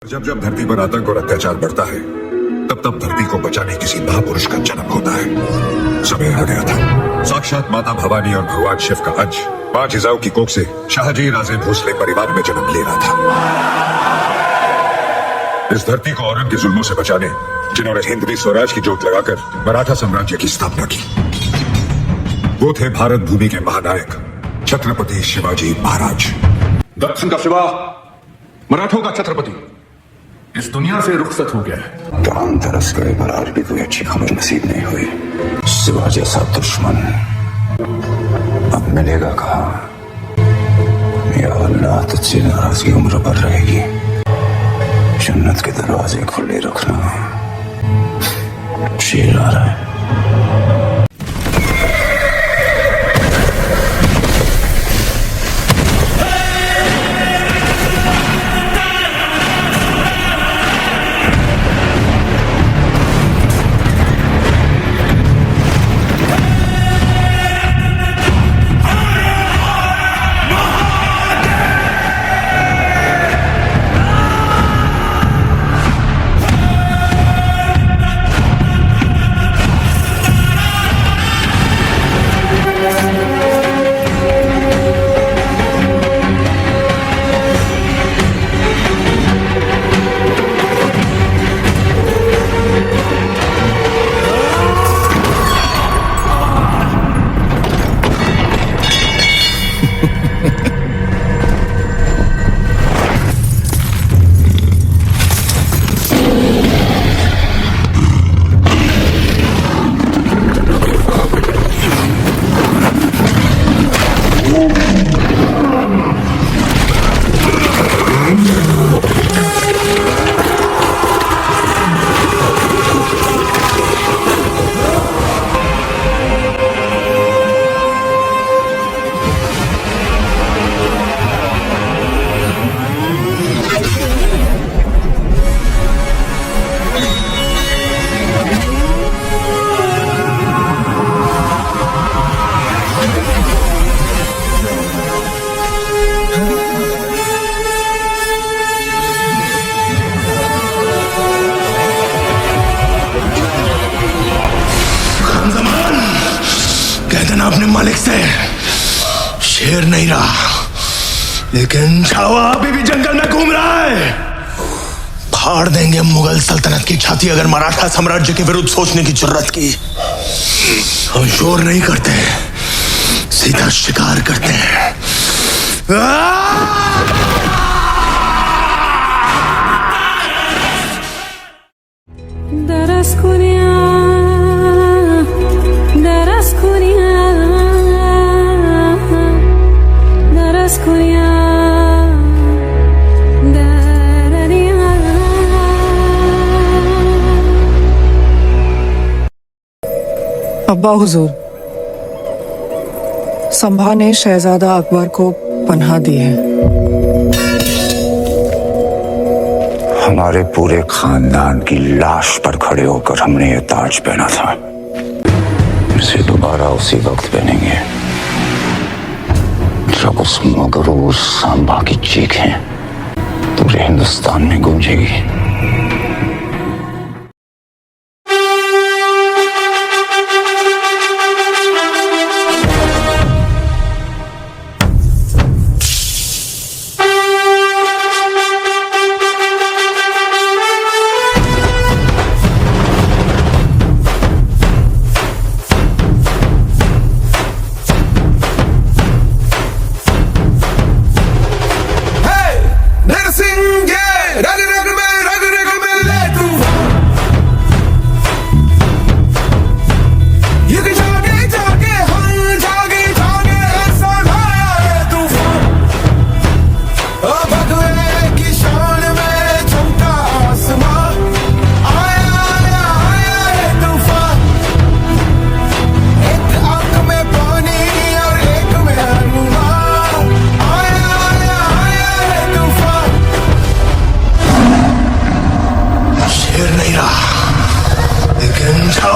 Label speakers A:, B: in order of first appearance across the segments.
A: जब जब धरती पर आतंक और अत्याचार बढ़ता है, तब तब धरती को बचाने किसी महापुरुष का जन्म होता है। समय आ गया था। साक्षात माता भवानी और भगवान शिव का अंश 5 हिजाओं की कोख से शाहजी राजे भोसले परिवार में जन्म ले रहा था। इस धरती को औरंग के जुल्मों से बचाने जिन्होंने हिंदवी स्वराज की जोत लगाकर मराठा साम्राज्य की स्थापना की, वो थे भारत भूमि के महानायक छत्रपति शिवाजी महाराज।
B: दक्षिण का शिवा, मराठों का छत्रपति इस दुनिया से रुखसत हो गया है।
C: काम तरस गए पर आज भी कोई अच्छी खबर नसीब नहीं हुई। शिवा जैसा दुश्मन अब मिलेगा कहाँ? या अल्लाह, तुझसे नाराजगी उम्र भर रहेगी। जन्नत के दरवाजे खुले रखना। शेर आ रहा है।
D: अपने मालिक से शेर नहीं रहा, लेकिन छावा अभी भी जंगल में घूम रहा है। फाड़ देंगे मुगल सल्तनत की छाती अगर मराठा साम्राज्य के विरुद्ध सोचने की जरूरत की। हम शोर नहीं करते, सीधा शिकार करते हैं।
E: अब्बा हुजूर, संभा ने शहजादा अकबर को पनाह दी है।
C: हमारे पूरे खानदान की लाश पर खड़े होकर हमने ये ताज पहना था। इसे दोबारा उसी वक्त पहनेंगे जब उस मगरूर सांबा की चीखें पूरे हिंदुस्तान में गूंजेगी।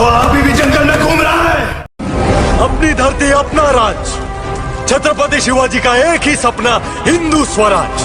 D: अभी भी जंगल में घूम रहा है।
F: अपनी धरती अपना राज, छत्रपति शिवाजी का एक ही सपना, हिंदू स्वराज।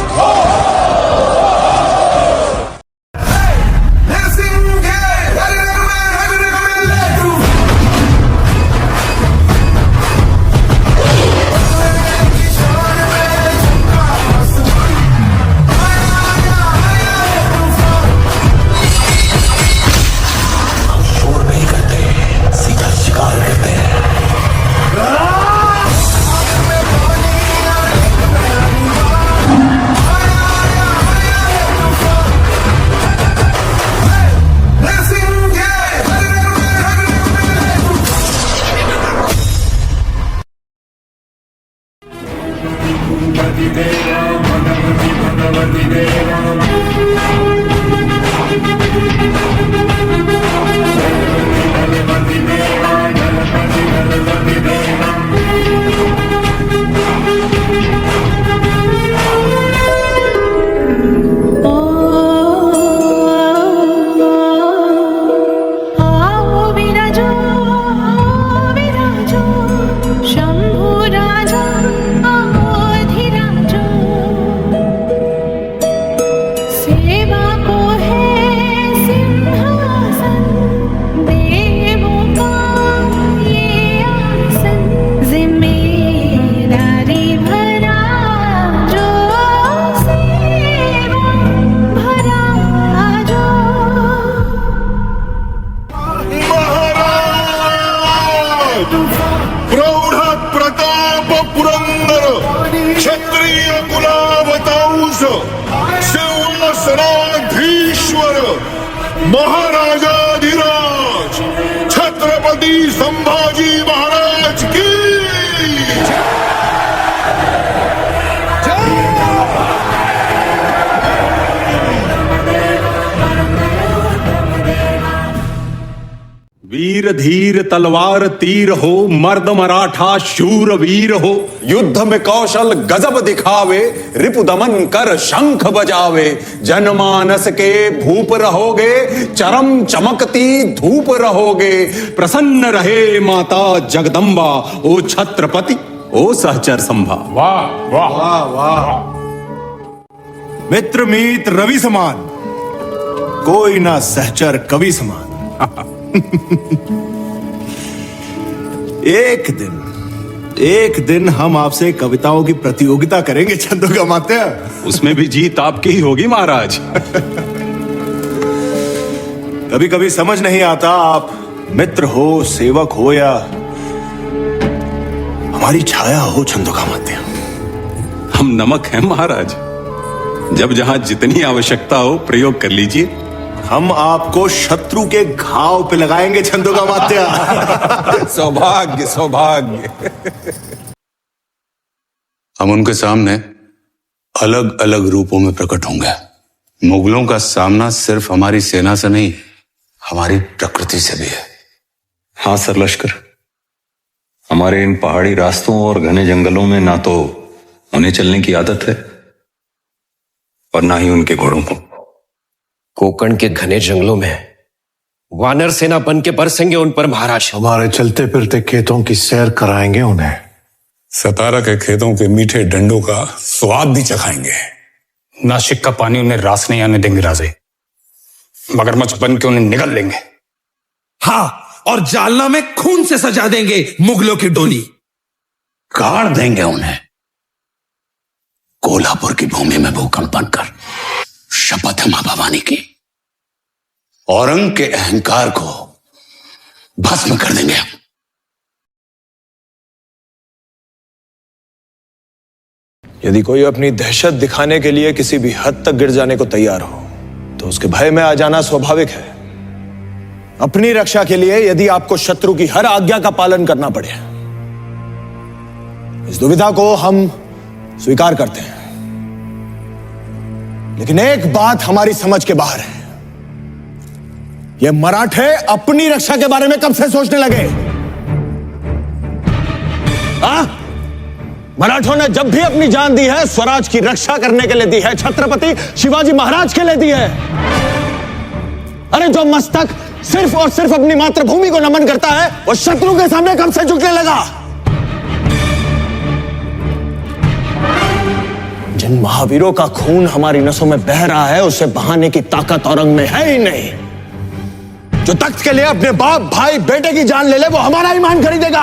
G: महाराजाधिराज छत्रपति संभाजी महाराज की
H: वीर धीर तलवार तीर हो, मर्द मराठा शूर वीर हो, युद्ध में कौशल गजब दिखावे, रिपु दमन कर शंख बजावे, जनमानस के भूप रहोगे, चरम चमकती धूप रहोगे, प्रसन्न रहे माता जगदम्बा, ओ छत्रपति ओ सहचर संभा।
F: वाह वाह वाह वाह। मित्र मीत रवि समान, कोई ना सहचर कवि समान। एक दिन हम आपसे कविताओं की प्रतियोगिता करेंगे चंदू मात्या।
H: उसमें भी जीत आपकी ही होगी महाराज।
F: कभी कभी समझ नहीं आता, आप मित्र हो, सेवक हो या हमारी छाया हो चंदू मात्या।
H: हम नमक हैं महाराज, जब जहां जितनी आवश्यकता हो प्रयोग कर लीजिए।
F: हम आपको शत्रु के घाव पे लगाएंगे छंदो का मात्या।
H: सौभाग्य सौभाग्य।
C: हम उनके सामने अलग अलग रूपों में प्रकट होंगे। मुगलों का सामना सिर्फ हमारी सेना से नहीं, हमारी प्रकृति से भी है।
I: हाँ सर लश्कर, हमारे इन पहाड़ी रास्तों और घने जंगलों में ना तो उन्हें चलने की आदत है और ना ही उनके घोड़ों को।
J: कोकण के घने जंगलों में वानर सेना बन के बरसेंगे उन पर महाराज।
F: हमारे चलते फिरते खेतों की सैर कराएंगे उन्हें।
G: सतारा के खेतों के मीठे डंडों का स्वाद भी चखाएंगे।
K: नासिक का पानी उन्हें रास नहीं आने देंगे राजे, मगरमच्छ बन के उन्हें निगल लेंगे।
D: हाँ, और जालना में खून से सजा देंगे मुगलों की डोली।
C: गाड़ देंगे उन्हें कोल्हापुर की भूमि में भूकंप बनकर। शपथ है मां भवानी की, औरंग के अहंकार को भस्म कर देंगे हम।
F: यदि कोई अपनी दहशत दिखाने के लिए किसी भी हद तक गिर जाने को तैयार हो तो उसके भय में आ जाना स्वाभाविक है। अपनी रक्षा के लिए यदि आपको शत्रु की हर आज्ञा का पालन करना पड़े, इस दुविधा को हम स्वीकार करते हैं। लेकिन एक बात हमारी समझ के बाहर है, ये मराठे अपनी रक्षा के बारे में कब से सोचने लगे? मराठों ने जब भी अपनी जान दी है स्वराज की रक्षा करने के लिए दी है, छत्रपति शिवाजी महाराज के लिए दी है। अरे जो मस्तक सिर्फ और सिर्फ अपनी मातृभूमि को नमन करता है वो शत्रु के सामने कब से झुकने लगा? जिन महावीरों का खून हमारी नसों में बह रहा है उसे बहाने की ताकत औरंग में है ही नहीं। जो तख्त के लिए अपने बाप भाई बेटे की जान ले ले वो हमारा ईमान खरीदेगा।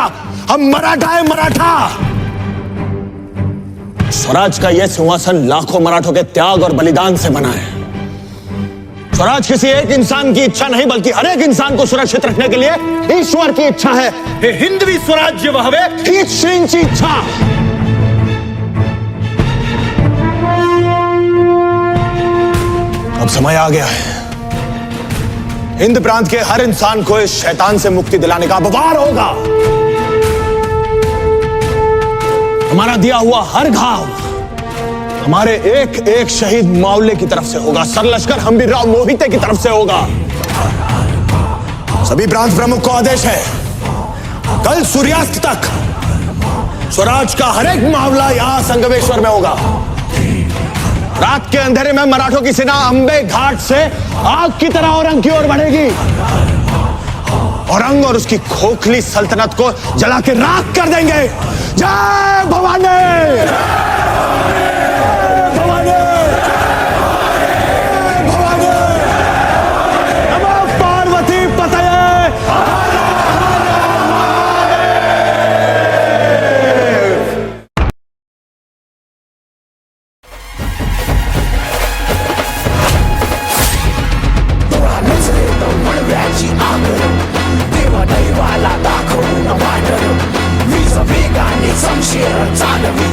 F: हम मराठा है, मराठा। स्वराज का यह सिंहासन लाखों मराठों के त्याग और बलिदान से बना है। स्वराज किसी एक इंसान की इच्छा नहीं बल्कि हर एक इंसान को सुरक्षित रखने के लिए ईश्वर की इच्छा है। हे हिंदवी स्वराज्य वहवे हीच श्रींची इच्छा। अब समय आ गया है, हिंद प्रांत के हर इंसान को इस शैतान से मुक्ति दिलाने का अब वार होगा। हमारा दिया हुआ हर घाव हमारे एक एक शहीद मावले की तरफ से होगा। सरलश्कर हम्बीरराव मोहिते की तरफ से होगा। सभी प्रांत प्रमुख को आदेश है, कल सूर्यास्त तक स्वराज का हर एक मामला यहां संगमेश्वर में होगा। रात के अंधेरे में मराठों की सेना अंबे घाट से आग की तरह औरंग की ओर बढ़ेगी। औरंग और उसकी खोखली सल्तनत को जला के राख कर देंगे। जय Bhavani.
L: Some shit on top of me.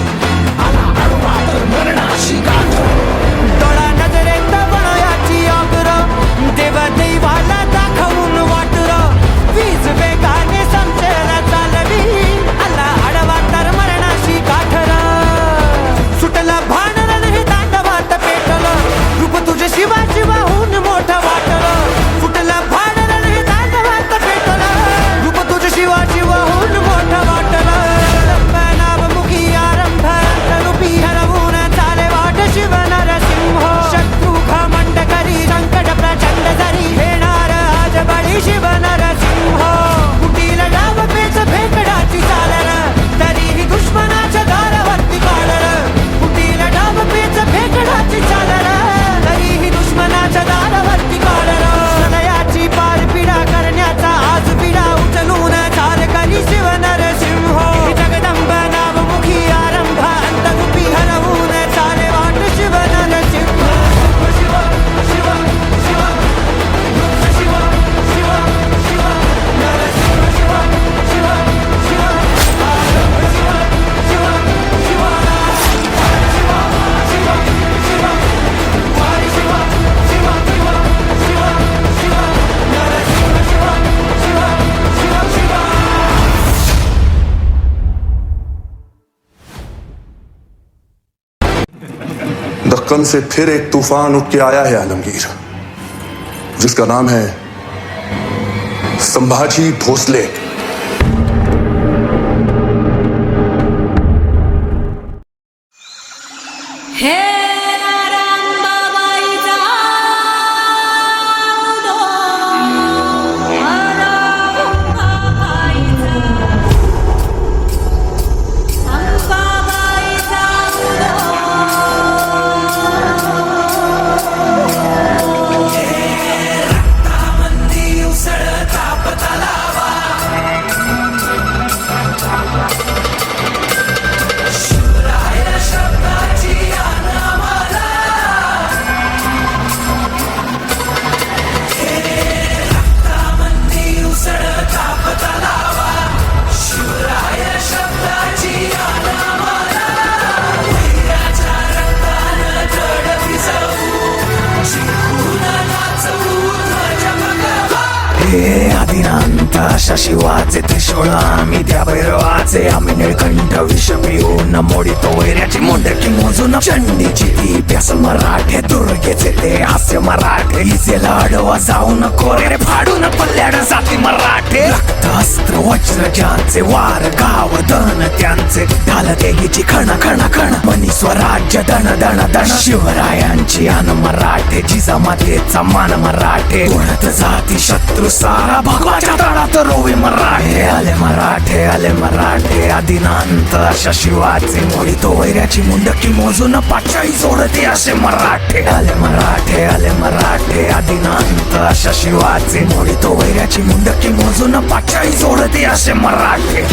B: बचपन से फिर एक तूफान उठ के आया है आलमगीर, जिसका नाम है संभाजी भोसले।
D: आदिनांत अशा शिवाचे त्रिशूळ आम्ही त्या भैरवाचे, आम्ही निळकंठ विष पिऊन मोडितो वैऱ्याची मुंडकी मोजून, चंडीची ती प्यास मराठे, दुर्गेचे ते हास्य मराठे, हिचे लाडवा जाऊन कोरे फाडून पल्ल्याड जाती मराठे, रक्त अस्त्र वज्र ज्यांचे, वार गाव दन त्यांचे, ढाल देगीची खण खण खण, मनी स्वराज्य दण दण दण, शिवरायांची आन मराठे, जिजामातेचा मान मराठे, उडत जाती शत्रू सारा, भगवाच्या तळात रोवे मराठे, आले मराठे आले मराठे, आदिनांत अशा शिवाचे, मोडितो वैऱ्याची मुंडकी मोजून पाचही सोडते असे मराठे, आले मराठे, आदिनांत अशा शिवाचे, मोडितो वैऱ्याची मुंडकी मोजून पाचही सोडते असे मराठे.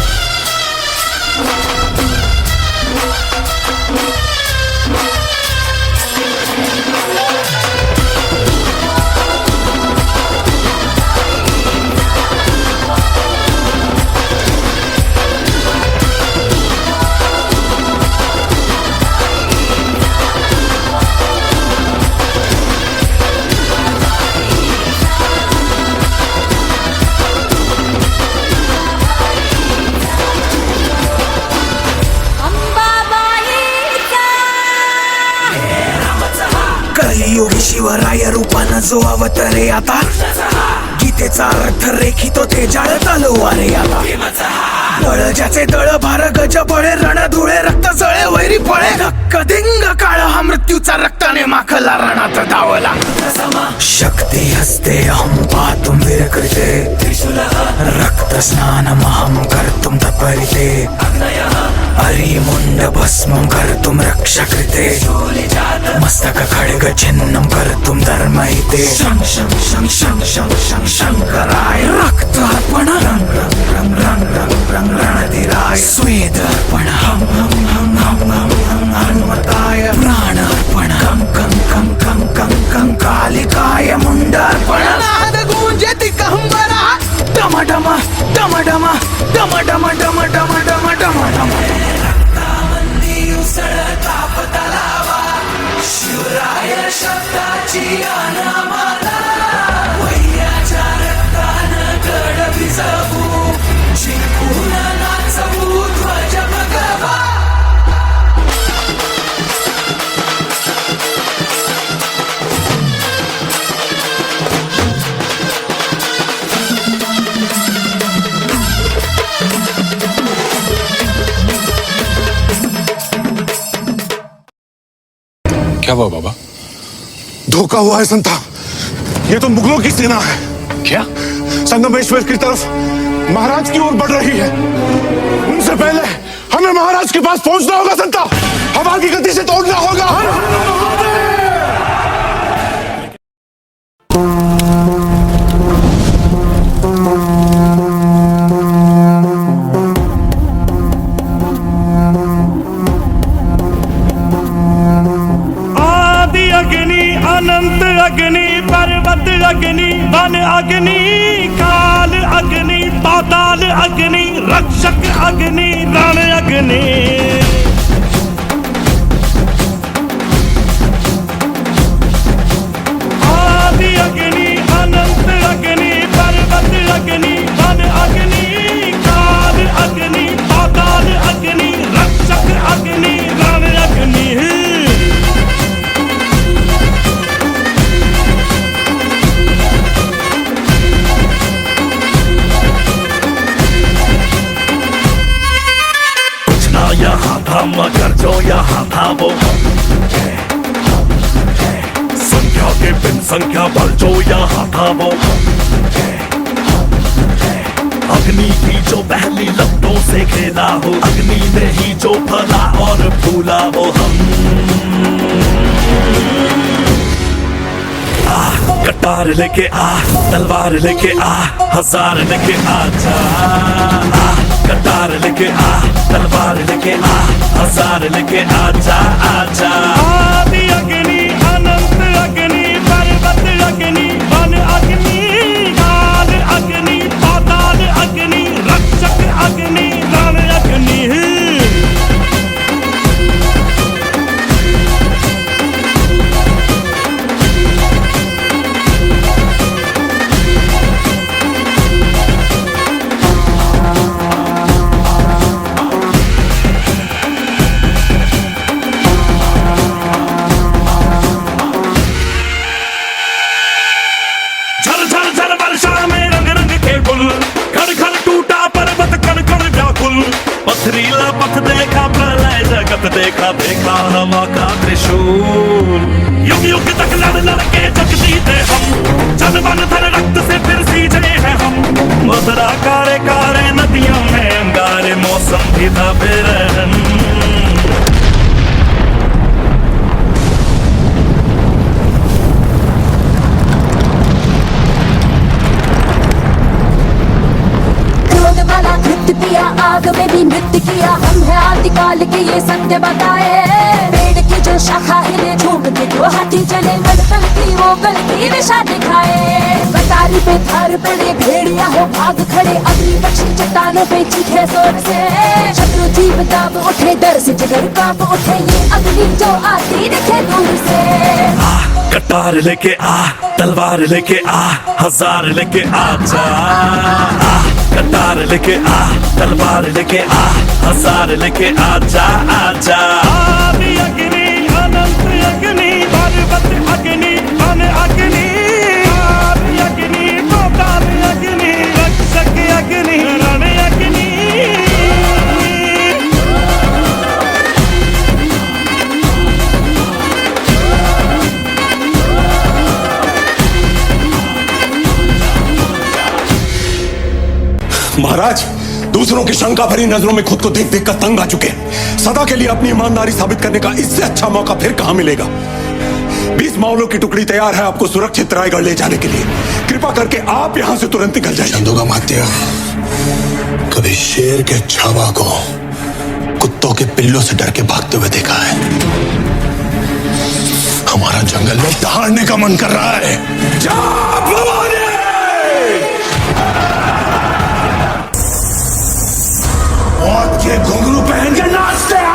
D: कलियुगी शिवराय रूपानं जो अवतरे आता, गीतेचा अर्थ रेखितो ते जाळ तलवारे आता, बळ ज्याचे दळ भार गज बळे, रण धुळे रक्त जळे वैरी पळे, कदिंग काळ हा मृत्यूचा रक्ताने माखला रणात धावला, शक्ती हस्ते अहम पातुम विरकृते, रक्त स्नान महम कर्तुम तत्परिते, हरिमुंड भस्मं कर्तुम रक्षकृते, मस्तक खड्ग छिन्नं कर्तुम धर्महिते, शं शं शं शं शं शं शंकराय, रक्तार्पण रंग रंग रंग रंग रंग रंग रणधीराय, स्वेदार्पण हम हम हम हम हम हम हनुमताय, प्राणार्पण कं कं कं कं कं कं कालिकाय, मुंडार्पण नाद गूंजे दिगंबरा, डम डम डम डम डम डम डम डम डम डम डम, रक्तामंदी उसळता पतलावा, शिवराय शब्दाची अनामाला, वैऱ्याच्या रक्तानं गड भिजवू, जिंकून नाचवू ध्वज भगवा.
K: क्या हुआ बाबा?
F: धोखा हुआ है संता, ये तो मुगलों की सेना है.
K: क्या?
F: संगमेश्वर की तरफ महाराज की ओर बढ़ रही है. उनसे पहले हमें महाराज के पास पहुंचना होगा संता, हवा की गति से तोड़ना होगा.
L: अनंत अग्नि, पर्वत अग्नि, वन अग्नि, काल अग्नि, पाताल अग्नि, रक्षक अग्नि, रण अग्नि, आदि अग्नि, अनंत अग्नि, पर्वत अग्नि, वन अग्नि, काल अग्नि, पाताल अग्नि, रक्षक अग्नि, रण अग्नि. हम मगर जो यहाँ था वो संख्या के बिन संख्या बल जो यहाँ था वो अग्नि की जो पहली लपटों से खेला हो, अग्नि में ही जो फला और फूला वो हम। कटार लेके आ, तलवार लेके आ, हजार लेके आ जा। कटार लेके आ, तलवार लेके आ, हजार लेके आ जा, आ जा। आदि अग्नि अनंत अग्नि पर्वत अग्नि वन अग्नि काल अग्नि पाताल अग्नि रक्षक अग्नि रण अग्नि। पथरीला पथ देखा प्रलय जगत देखा, देखा हवा का त्रिशूल। युग युग तक लड़ लड़ के जग जीते हम, जन मन धन रक्त से फिर सींचे हैं हम। मधुरा कारे कारे नदियों में अंगारे, मौसम भी था बेरहम।
M: आग में भी नृत्य किया, हम है आदिकाल के ये सत्य बताए। पेड़ की जो शाखा हिले, झूठ के जो हाथी चले, गणतंत्र की वो गल की दिशा दिखाए। कटारी पे थार पड़े भेड़िया हो भाग खड़े, अग्नि पक्षी चट्टानों पे चीखे जोर से। शत्रु जीव दाब उठे, डर से जिगर कांप उठे, ये अग्नि जो आती दिखे दूर से।
L: कटार लेके आ, तलवार लेके आ, हजार लेके आ जा। कटार लेके आ, तलवार लेके आ, हजार लेके आ जा, आ जा। आदि अग्नि अनंत अग्नि पर्वत अग्नि वन अग्नि आदि अग्नि पाताल अग्नि रक्षक अग्नि रण अग्नि।
H: महाराज, दूसरों की शंका भरी नजरों में खुद को देख देख कर तंग आ चुके हैं। सदा के लिए अपनी ईमानदारी साबित करने का इससे अच्छा मौका फिर कहां मिलेगा। 20 मावलों की टुकड़ी तैयार है आपको सुरक्षित रायगढ़ ले जाने के लिए। कृपा करके आप यहां से तुरंत निकल जाइए।
D: चंदोगामात्य, कभी शेर के छावा को कुत्तों के पिल्लों से डर के भागते हुए देखा है। हमारा जंगल में दहाड़ने का मन कर रहा है। मौत के घुंघरू पहन के नाचते हैं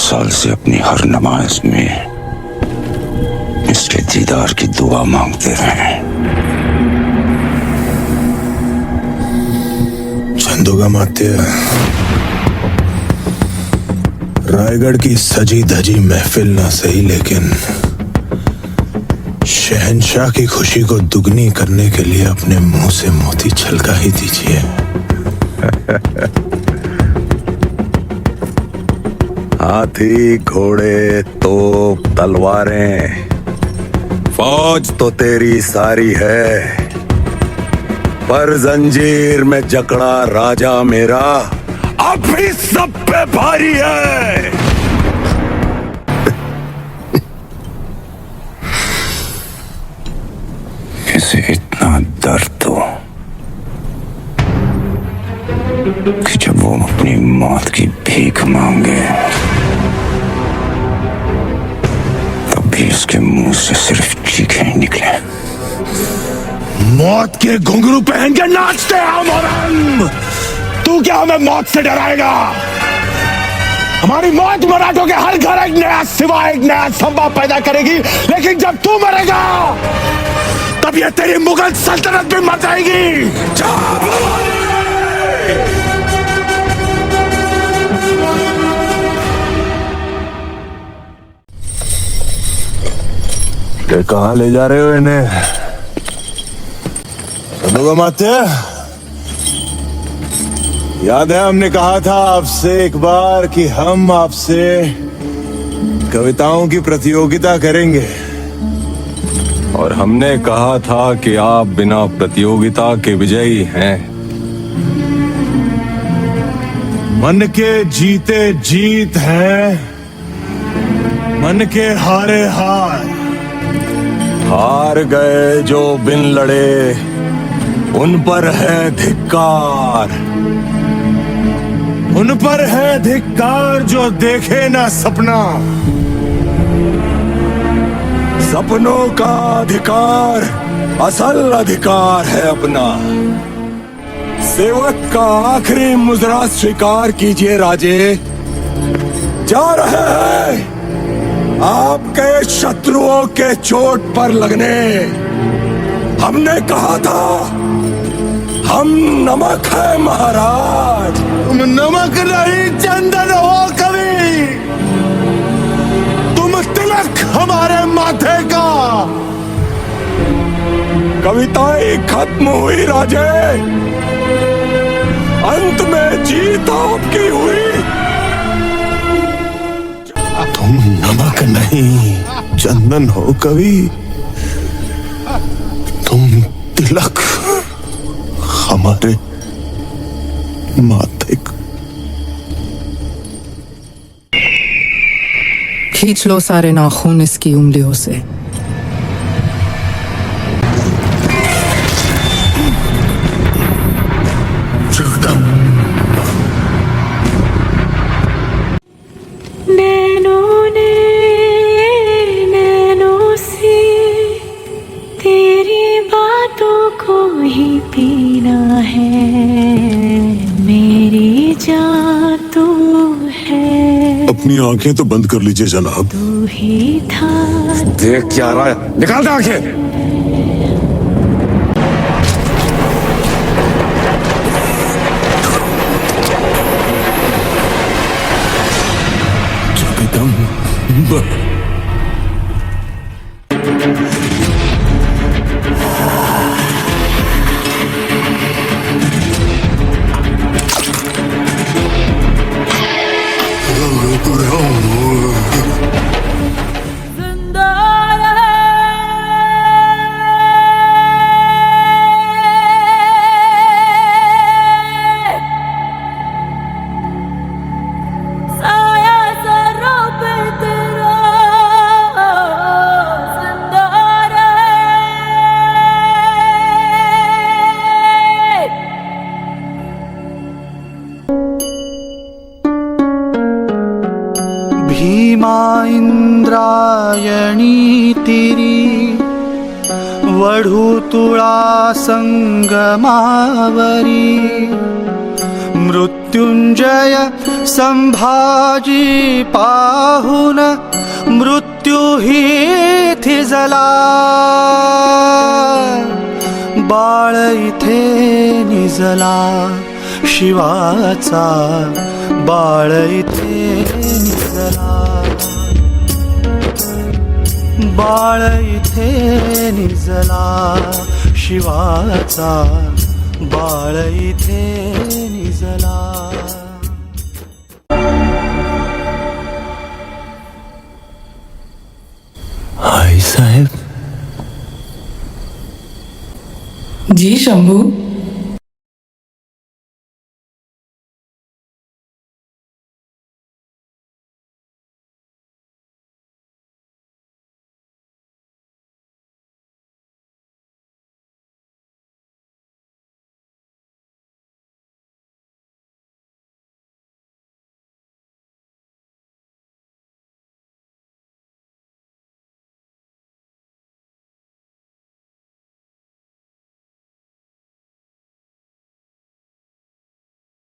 C: साल से अपनी हर नमाज में इसके दीदार की दुआ मांगते रहे।
D: चंदोगामात्य, रायगढ़ की सजी धजी महफिल ना सही, लेकिन शहंशाह की खुशी को दुगनी करने के लिए अपने मुंह से मोती छलका ही दीजिए।
C: हाथी, घोड़े, तोप, तलवारें, फौज तो तेरी सारी है, पर जंजीर में जकड़ा राजा मेरा अब भी सब पे भारी है। इसे इतना दर्द हो कि जब वो अपनी मौत की भीख मांगे तब भी उसके मुंह से सिर्फ चीखें ही निकले।
D: मौत के घुंघरू पहन के नाचते हैं मोहरम। तू क्या हमें मौत से डराएगा? हमारी मौत मराठों के हर घर एक नया सिवा, एक नया संभव पैदा करेगी, लेकिन जब तू मरेगा तब ये तेरी मुगल सल्तनत भी मर जाएगी।
F: कहाँ ले जा रहे हो इन्हें? माते, याद है हमने कहा था आपसे एक बार कि हम आपसे कविताओं की प्रतियोगिता करेंगे,
C: और हमने कहा था कि आप बिना प्रतियोगिता के विजयी हैं।
F: मन के जीते जीत है, मन के हारे हार।
C: हार गए जो बिन लड़े उन पर है धिक्कार,
F: उन पर है धिक्कार जो देखे ना सपना।
C: सपनों का अधिकार असल अधिकार है अपना। सेवक का आखिरी मुजरा स्वीकार कीजिए राजे। जा रहे हैं आपके शत्रुओं के चोट पर लगने। हमने कहा था हम नमक है महाराज।
F: तुम नमक नहीं चंदन हो कवि, तुम तिलक हमारे माथे का।
C: कविताएं खत्म हुई राजे, अंत में जीत आपकी हुई।
F: तुम नमक नहीं चंदन हो कवि, तुम तिलक हमारे माथे का।
E: खींच लो सारे नाखून इसकी उंगलियों से।
M: नैनों से तेरी बातों को ही पीना है, मेरी जान तू है।
F: अपनी आंखें तो बंद कर लीजिए जनाब।
M: तू ही था।
F: देख क्या रहा है, निकाल दे आंखें।
N: भीमा इंद्रायणी तिरी वढुतुळा संगमावरी मृत्युंजय संभाजी पाहुन मृत्यू ही थिजला बाळ इथे निजला शिवाचा बाळ इथे निजला बाळ इथे निजला शिवाचा बाळ इथे निजला.
E: जी शंभू.